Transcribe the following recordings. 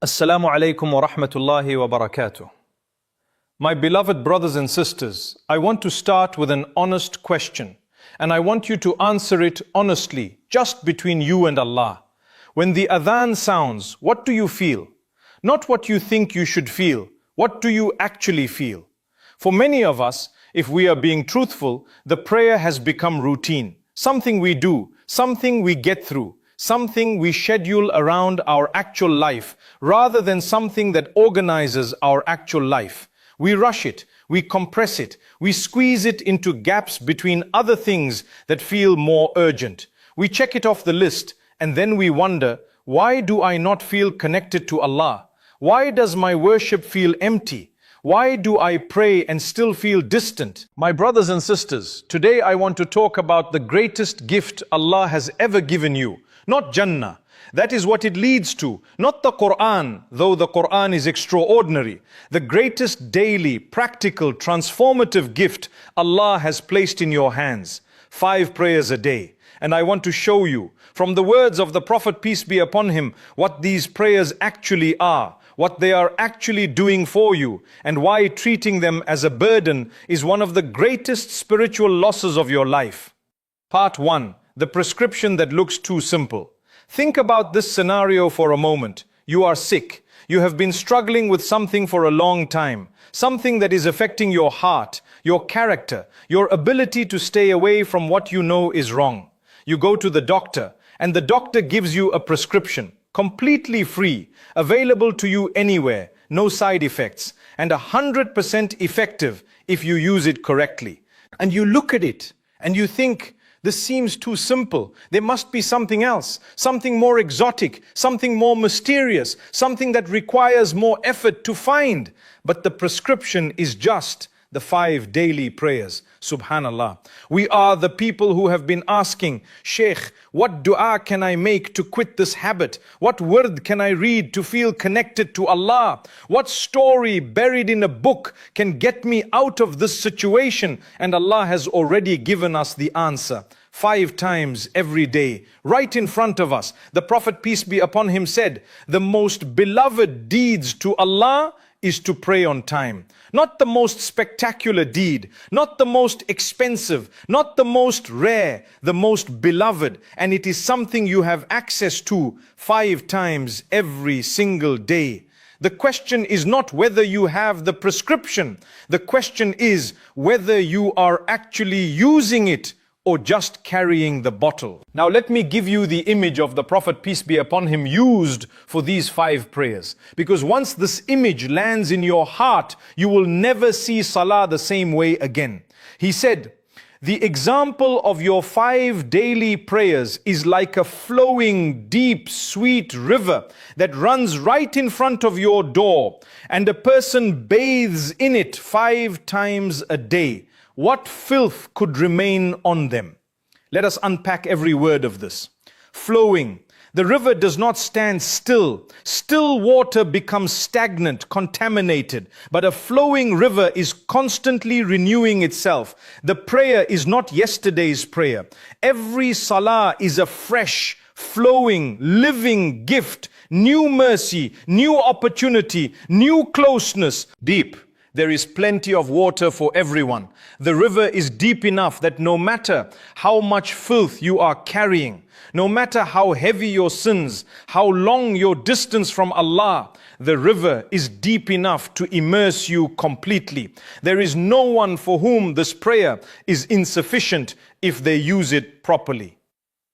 Assalamu alaikum wa rahmatullahi wa barakatuh. My beloved brothers and sisters, I want to start with an honest question, and I want you to answer it honestly, just between you and Allah. When the adhan sounds, what do you feel? Not what you think you should feel. What do you actually feel? For many of us, if we are being truthful, the prayer has become routine. Something we do, something we get through, something we schedule around our actual life, rather than something that organizes our actual life. We rush it, we compress it, we squeeze it into gaps between other things that feel more urgent. We check it off the list, and then we wonder, why do I not feel connected to Allah? Why does my worship feel empty? Why do I pray and still feel distant? My brothers and sisters, today I want to talk about the greatest gift Allah has ever given you. Not Jannah. That is what it leads to. Not the Quran, though the Quran is extraordinary. The greatest daily, practical, transformative gift Allah has placed in your hands. 5 prayers a day. And I want to show you, from the words of the Prophet, peace be upon him, what these prayers actually are, what they are actually doing for you, and why treating them as a burden is one of the greatest spiritual losses of your life. Part 1. The prescription that looks too simple. Think about this scenario for a moment. You are sick. You have been struggling with something for a long time. Something that is affecting your heart, your character, your ability to stay away from what you know is wrong. You go to the doctor, and the doctor gives you a prescription, completely free, available to you anywhere, no side effects, and 100% effective if you use it correctly. And you look at it, and you think, this seems too simple. There must be something else, something more exotic, something more mysterious, something that requires more effort to find. But the prescription is just the 5 daily prayers. Subhanallah. We are the people who have been asking, Sheikh, what dua can I make to quit this habit? What word can I read to feel connected to Allah? What story buried in a book can get me out of this situation? And Allah has already given us the answer. 5 times every day, right in front of us. The Prophet, peace be upon him, said, the most beloved deeds to Allah is to pray on time. Not the most spectacular deed, not the most expensive, not the most rare, the most beloved. And it is something you have access to 5 times every single day. The question is not whether you have the prescription. The question is whether you are actually using it or just carrying the bottle. Now let me give you the image of the Prophet, peace be upon him, used for these 5 prayers. Because once this image lands in your heart, you will never see Salah the same way again. He said, the example of your 5 daily prayers is like a flowing, deep, sweet river that runs right in front of your door, and a person bathes in it 5 times a day. What filth could remain on them? Let us unpack every word of this. Flowing. The river does not stand still. Still water becomes stagnant, contaminated. But a flowing river is constantly renewing itself. The prayer is not yesterday's prayer. Every salah is a fresh, flowing, living gift. New mercy, new opportunity, new closeness. Deep. There is plenty of water for everyone. The river is deep enough that no matter how much filth you are carrying, no matter how heavy your sins, how long your distance from Allah, the river is deep enough to immerse you completely. There is no one for whom this prayer is insufficient if they use it properly.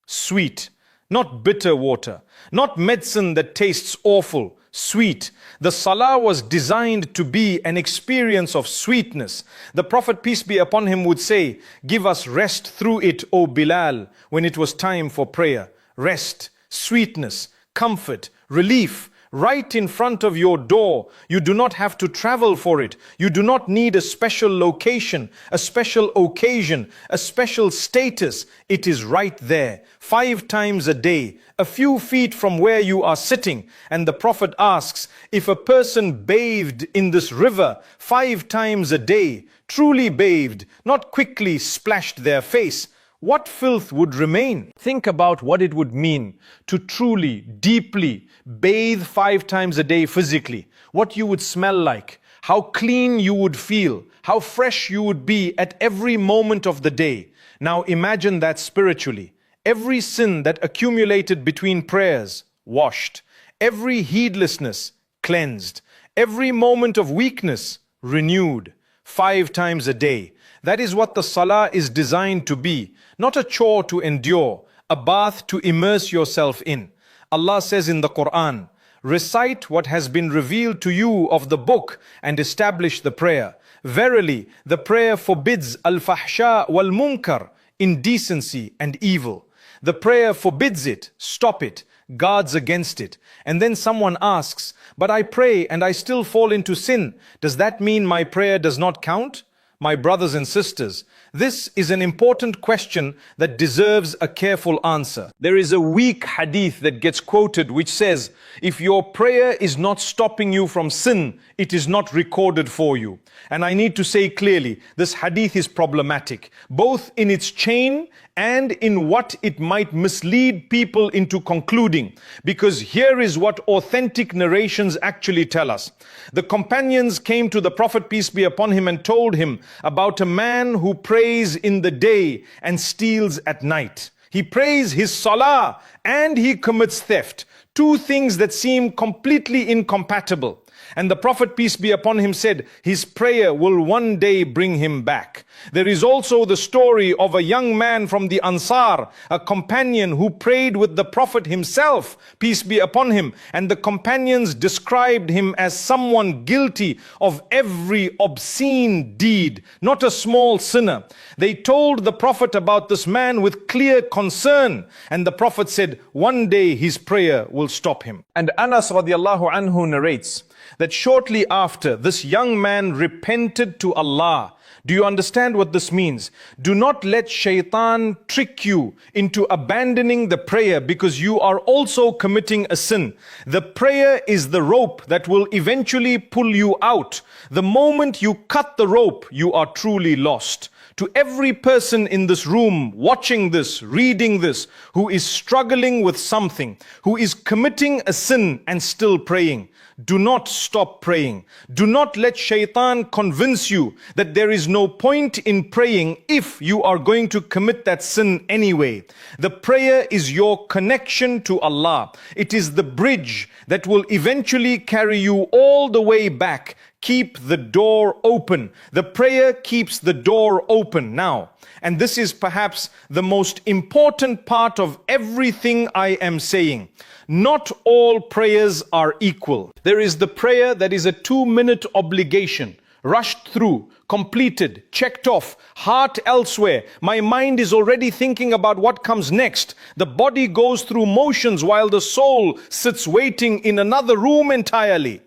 Sweet, not bitter water, not medicine that tastes awful. Sweet. The salah was designed to be an experience of sweetness. The Prophet, peace be upon him, would say, give us rest through it, O Bilal, when it was time for prayer. Rest, sweetness, comfort, relief, right in front of your door. You do not have to travel for it. You do not need a special location, a special occasion, a special status. It is right there, 5 times a day, a few feet from where you are sitting. And the Prophet asks, if a person bathed in this river 5 times a day, truly bathed, not quickly splashed their face, what filth would remain? Think about what it would mean to truly, deeply bathe 5 times a day physically, what you would smell like, how clean you would feel, how fresh you would be at every moment of the day. Now imagine that spiritually. Every sin that accumulated between prayers, washed. Every heedlessness, cleansed. Every moment of weakness, renewed. 5 times a day. That is what the Salah is designed to be. Not a chore to endure, a bath to immerse yourself in. Allah says in the Quran, recite what has been revealed to you of the book and establish the prayer. Verily, the prayer forbids al-fahsha wal-munkar, indecency and evil. The prayer forbids it, stop it, guards against it. And then someone asks, but I pray and I still fall into sin. Does that mean my prayer does not count? My brothers and sisters, this is an important question that deserves a careful answer. There is a weak hadith that gets quoted which says, if your prayer is not stopping you from sin, it is not recorded for you. And I need to say clearly, this hadith is problematic, both in its chain and in what it might mislead people into concluding. Because here is what authentic narrations actually tell us. The companions came to the Prophet, peace be upon him, and told him about a man who prays in the day and steals at night. He prays his salah and he commits theft. 2 things that seem completely incompatible. And the Prophet, peace be upon him, said his prayer will one day bring him back. There is also the story of a young man from the Ansar, a companion who prayed with the Prophet himself, peace be upon him. And the companions described him as someone guilty of every obscene deed, not a small sinner. They told the Prophet about this man with clear concern. And the Prophet said, one day his prayer will stop him. And Anas radiallahu anhu narrates that shortly after this young man repented to Allah. Do you understand what this means? Do not let shaitan trick you into abandoning the prayer because you are also committing a sin. The prayer is the rope that will eventually pull you out. The moment you cut the rope, you are truly lost. To every person in this room, watching this, reading this, who is struggling with something, who is committing a sin and still praying, do not stop praying. Do not let shaitan convince you that there is no point in praying if you are going to commit that sin anyway. The prayer is your connection to Allah. It is the bridge that will eventually carry you all the way back. Keep the door open. The prayer keeps the door open now. And this is perhaps the most important part of everything I am saying. Not all prayers are equal. There is the prayer that is a 2-minute obligation, rushed through, completed, checked off, heart elsewhere. My mind is already thinking about what comes next. The body goes through motions while the soul sits waiting in another room entirely.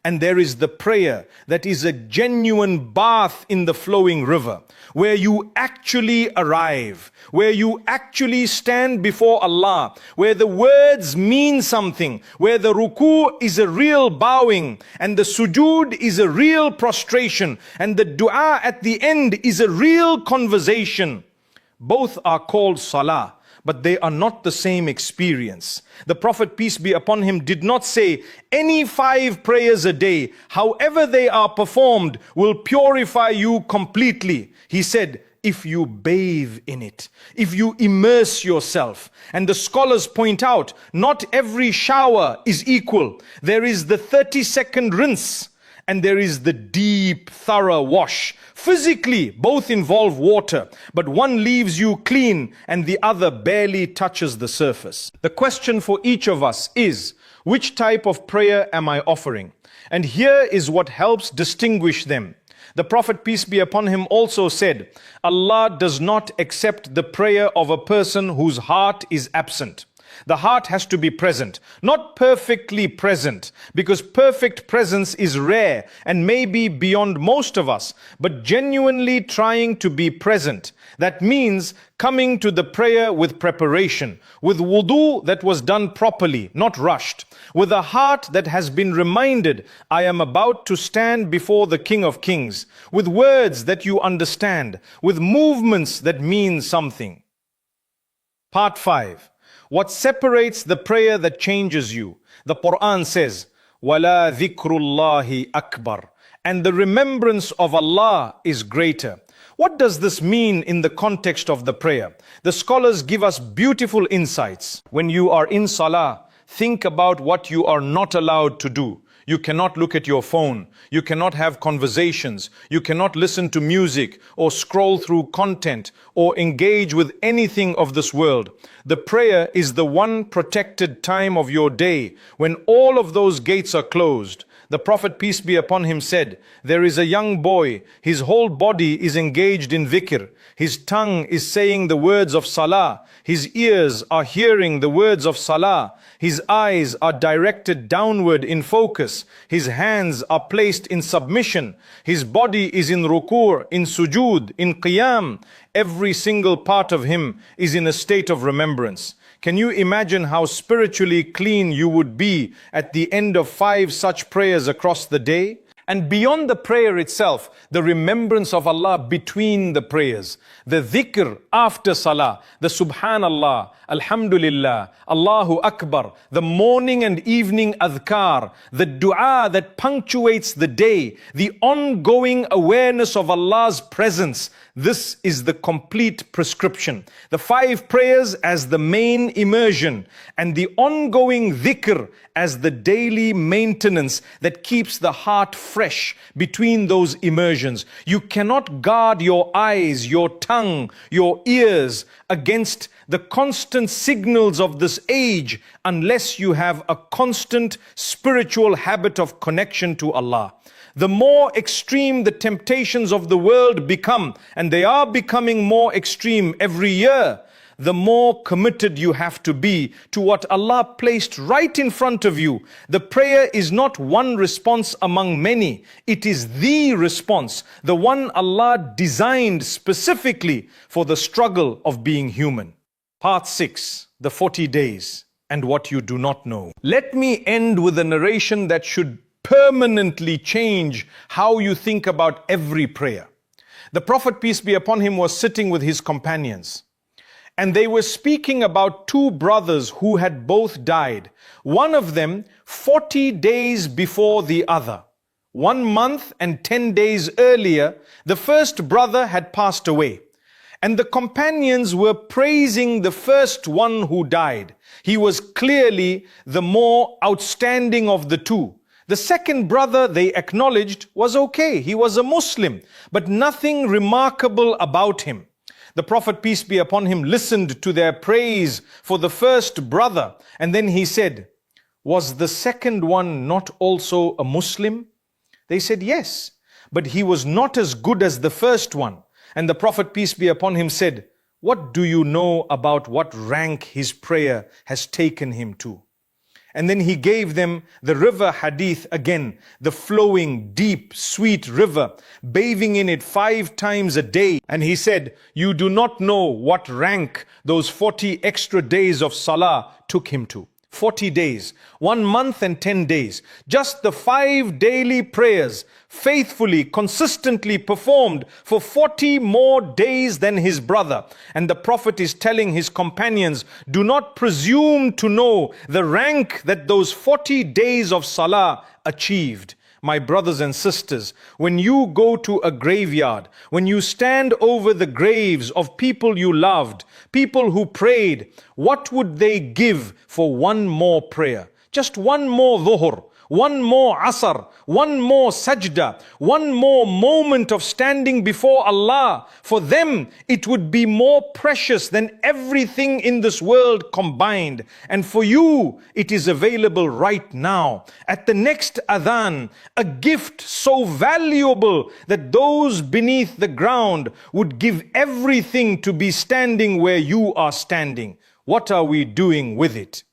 And there is the prayer that is a genuine bath in the flowing river, where you actually arrive, where you actually stand before Allah, where the words mean something, where the ruku is a real bowing, and the sujood is a real prostration, and the dua at the end is a real conversation. Both are called salah, but they are not the same experience. The Prophet, peace be upon him, did not say any 5 prayers a day, however they are performed, will purify you completely. He said, if you bathe in it, if you immerse yourself. And the scholars point out, not every shower is equal. There is the 30-second rinse, and there is the deep, thorough wash. Physically, both involve water, but one leaves you clean and the other barely touches the surface. The question for each of us is, which type of prayer am I offering? And here is what helps distinguish them. The Prophet, peace be upon him, also said, Allah does not accept the prayer of a person whose heart is absent. The heart has to be present, not perfectly present, because perfect presence is rare and may be beyond most of us, but genuinely trying to be present. That means coming to the prayer with preparation, with wudu that was done properly, not rushed, with a heart that has been reminded, I am about to stand before the King of Kings, with words that you understand, with movements that mean something. Part 5. What separates the prayer that changes you? The Quran says, وَلَا ذِكْرُ اللَّهِ أَكْبَرُ, and the remembrance of Allah is greater. What does this mean in the context of the prayer? The scholars give us beautiful insights. When you are in Salah, think about what you are not allowed to do. You cannot look at your phone. You cannot have conversations. You cannot listen to music or scroll through content or engage with anything of this world. The prayer is the one protected time of your day when all of those gates are closed. The Prophet, peace be upon him, said, there is a young boy, his whole body is engaged in dhikr. His tongue is saying the words of Salah. His ears are hearing the words of Salah. His eyes are directed downward in focus. His hands are placed in submission. His body is in ruku', in sujood, in qiyam. Every single part of him is in a state of remembrance. Can you imagine how spiritually clean you would be at the end of 5 such prayers across the day? And beyond the prayer itself, the remembrance of Allah between the prayers, the dhikr after salah, the subhanallah, alhamdulillah, Allahu Akbar, the morning and evening adhkar, the dua that punctuates the day, the ongoing awareness of Allah's presence. This is the complete prescription. The 5 prayers as the main immersion and the ongoing dhikr as the daily maintenance that keeps the heart fresh between those immersions. You cannot guard your eyes, your tongue, your ears against the constant signals of this age unless you have a constant spiritual habit of connection to Allah. The more extreme the temptations of the world become, and they are becoming more extreme every year, the more committed you have to be to what Allah placed right in front of you. The prayer is not one response among many. It is the response, the one Allah designed specifically for the struggle of being human. Part 6, the 40 days and what you do not know. Let me end with a narration that should permanently change how you think about every prayer. The Prophet, peace be upon him, was sitting with his companions. And they were speaking about 2 brothers who had both died. One of them 40 days before the other. 1 month and 10 days earlier, the first brother had passed away. And the companions were praising the first one who died. He was clearly the more outstanding of the 2. The second brother, they acknowledged, was okay. He was a Muslim, but nothing remarkable about him. The Prophet, peace be upon him, listened to their praise for the first brother. And then he said, was the second one not also a Muslim? They said, yes, but he was not as good as the first one. And the Prophet, peace be upon him, said, what do you know about what rank his prayer has taken him to? And then he gave them the river hadith again, the flowing, deep, sweet river, bathing in it 5 times a day. And he said, you do not know what rank those 40 extra days of salah took him to. 40 days, 1 month and 10 days. Just the 5 daily prayers, faithfully, consistently performed for 40 more days than his brother. And the Prophet is telling his companions, do not presume to know the rank that those 40 days of salah achieved. My brothers and sisters, when you go to a graveyard, when you stand over the graves of people you loved, people who prayed, what would they give for 1 more prayer? Just 1 more dhuhr, 1 more asr, 1 more sajda, 1 more moment of standing before Allah. For them, it would be more precious than everything in this world combined. And for you, it is available right now. At the next adhan, a gift so valuable that those beneath the ground would give everything to be standing where you are standing. What are we doing with it?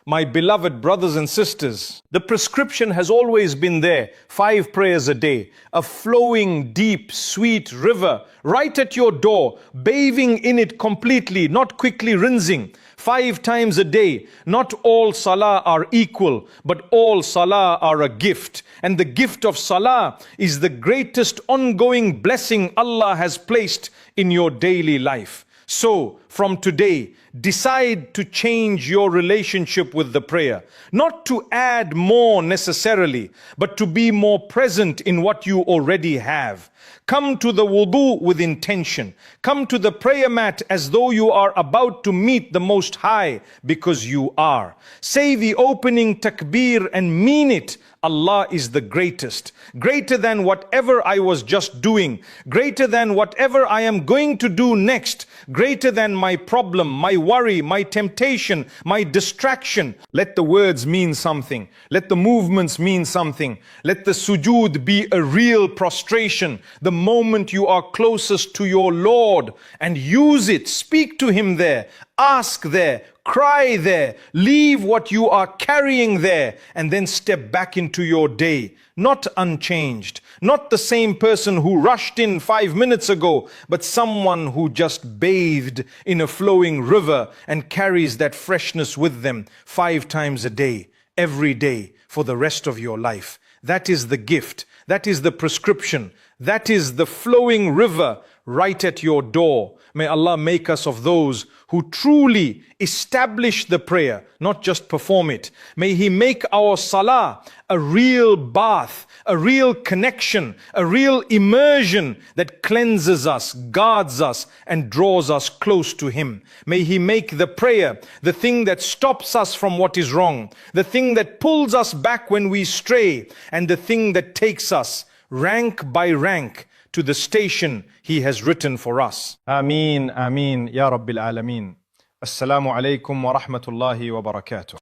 My beloved brothers and sisters, the prescription has always been there. 5 prayers a day, a flowing, deep, sweet river right at your door, bathing in it completely, not quickly rinsing. 5 times a day. Not all salah are equal, but all salah are a gift. And the gift of salah is the greatest ongoing blessing Allah has placed in your daily life. So, from today, decide to change your relationship with the prayer. Not to add more necessarily, but to be more present in what you already have. Come to the wudu with intention. Come to the prayer mat as though you are about to meet the Most High, because you are. Say the opening takbir and mean it. Allah is the greatest, greater than whatever I was just doing, greater than whatever I am going to do next, greater than my problem, my worry, my temptation, my distraction. Let the words mean something. Let the movements mean something. Let the sujood be a real prostration, the moment you are closest to your Lord, and use it. Speak to Him there. Ask there, cry there, leave what you are carrying there, and then step back into your day, not unchanged, not the same person who rushed in 5 minutes ago, but someone who just bathed in a flowing river and carries that freshness with them 5 times a day, every day, for the rest of your life. That is the gift, that is the prescription, that is the flowing river right at your door. May Allah make us of those who truly establish the prayer, not just perform it. May He make our salah a real bath, a real connection, a real immersion that cleanses us, guards us, and draws us close to Him. May He make the prayer the thing that stops us from what is wrong, the thing that pulls us back when we stray, and the thing that takes us rank by rank to the station He has written for us. Ameen, Ameen, Ya Rabbil Alameen. Assalamu alaikum wa rahmatullahi wa barakatuh.